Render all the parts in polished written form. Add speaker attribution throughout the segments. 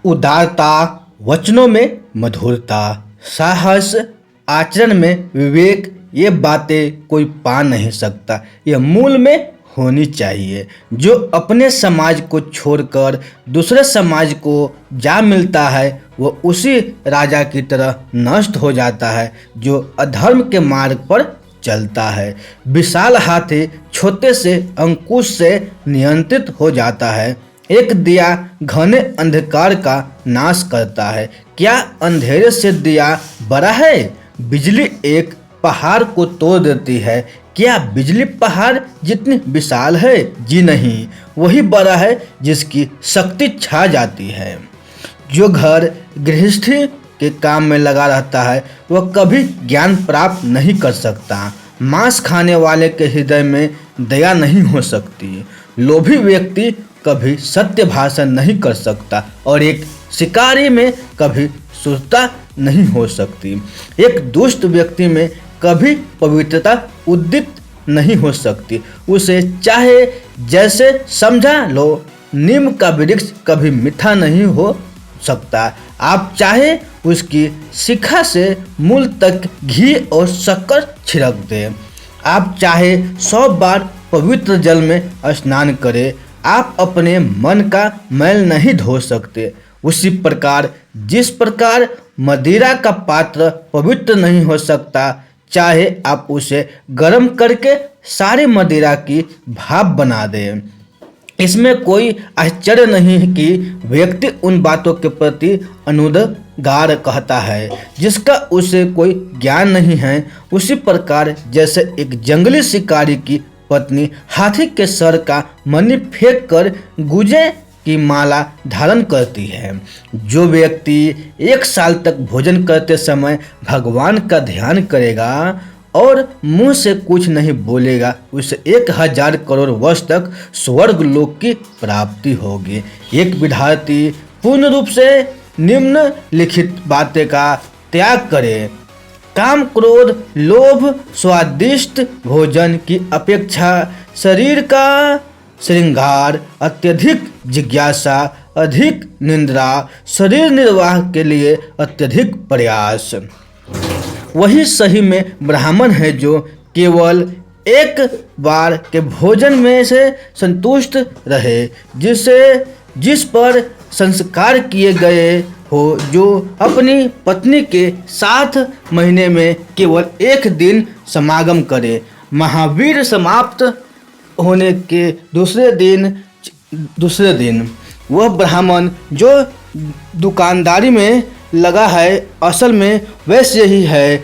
Speaker 1: उदारता, वचनों में मधुरता, साहस, आचरण में विवेक, ये बातें कोई पा नहीं सकता। यह मूल में होनी चाहिए। जो अपने समाज को छोड़कर दूसरे समाज को जा मिलता है वह उसी राजा की तरह नष्ट हो जाता है जो अधर्म के मार्ग पर चलता है। विशाल हाथी छोटे से अंकुश से नियंत्रित हो जाता है। एक दिया घने अंधकार का नाश करता है। क्या अंधेरे से दिया बड़ा है? बिजली एक पहाड़ को तोड़ देती है। क्या बिजली पहाड़ जितनी विशाल है? जी नहीं, वही बड़ा है जिसकी शक्ति छा जाती है। जो घर गृहस्थी के काम में लगा रहता है वह कभी ज्ञान प्राप्त नहीं कर सकता। मांस खाने वाले के हृदय में दया नहीं हो सकती। लोभी व्यक्ति कभी सत्य भाषण नहीं कर सकता और एक शिकारी में कभी शुद्धता नहीं हो सकती। एक दुष्ट व्यक्ति में कभी पवित्रता उदित नहीं हो सकती। उसे चाहे जैसे समझा लो, नीम का वृक्ष कभी मीठा नहीं हो सकता। आप चाहे उसकी शिखा से मूल तक घी और शक्कर छिड़क दें। आप चाहे 100 बार पवित्र जल में स्नान करें, आप अपने मन का मैल नहीं धो सकते। उसी प्रकार जिस प्रकार मदिरा का पात्र पवित्र नहीं हो सकता, चाहे आप उसे गर्म करके सारी मदिरा की भाप बना दें। इसमें कोई आश्चर्य नहीं कि व्यक्ति उन बातों के प्रति अनुद्गार कहता है जिसका उसे कोई ज्ञान नहीं है। उसी प्रकार जैसे एक जंगली शिकारी की पत्नी हाथी के सर का मणि फेंक कर गुजे की माला धारण करती है। जो व्यक्ति 1 साल तक भोजन करते समय भगवान का ध्यान करेगा और मुंह से कुछ नहीं बोलेगा, उसे 1000 करोड़ वर्ष तक स्वर्ग लोक की प्राप्ति होगी। एक विद्यार्थी पूर्ण रूप से निम्नलिखित बातें का त्याग करे। काम, क्रोध, लोभ, स्वादिष्ट भोजन की अपेक्षा शरीर का श्रृंगार, अत्यधिक जिज्ञासा, अधिक निंद्रा, शरीर निर्वाह के लिए अत्यधिक प्रयास, वही सही में ब्राह्मण है जो केवल एक बार के भोजन में से संतुष्ट रहे, जिस पर संस्कार किए गए हो, जो अपनी पत्नी के साथ महीने में केवल 1 दिन समागम करे। महावीर समाप्त होने के दूसरे दिन वह ब्राह्मण जो दुकानदारी में लगा है असल में वैसे ही है।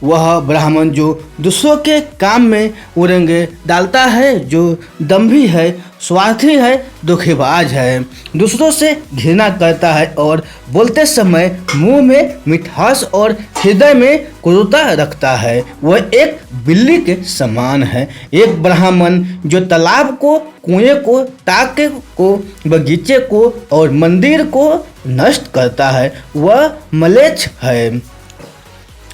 Speaker 1: वह ब्राह्मण जो दूसरों के काम में उरंगे डालता है, जो दंभी है, स्वार्थी है, धोखेबाज है, दूसरों से घृणा करता है और बोलते समय मुंह में मिठास और हृदय में क्रूरता रखता है, वह एक बिल्ली के समान है। एक ब्राह्मण जो तालाब को, कुएं को, ताके को, बगीचे को और मंदिर को नष्ट करता है, वह म्लेच्छ है।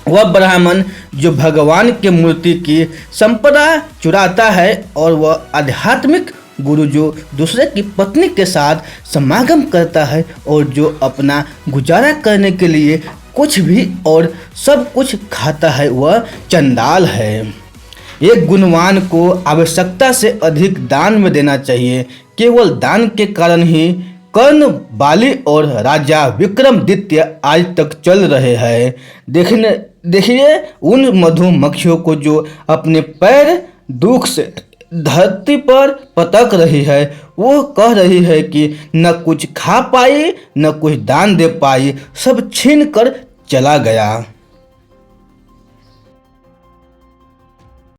Speaker 1: वह ब्राह्मण जो भगवान की मूर्ति की संपदा चुराता है और वह आध्यात्मिक गुरु जो दूसरे की पत्नी के साथ समागम करता है और जो अपना गुजारा करने के लिए कुछ भी और सब कुछ खाता है, वह चंडाल है। एक गुणवान को आवश्यकता से अधिक दान में देना चाहिए। केवल दान के कारण ही कर्ण, बाली और राजा विक्रमादित्य आज तक चल रहे हैं। देखिए उन मधुमक्खियों को जो अपने पैर दुख से धरती पर पटक रही है। वो कह रही है कि न कुछ खा पाई न कुछ दान दे पाई, सब छीन कर चला गया।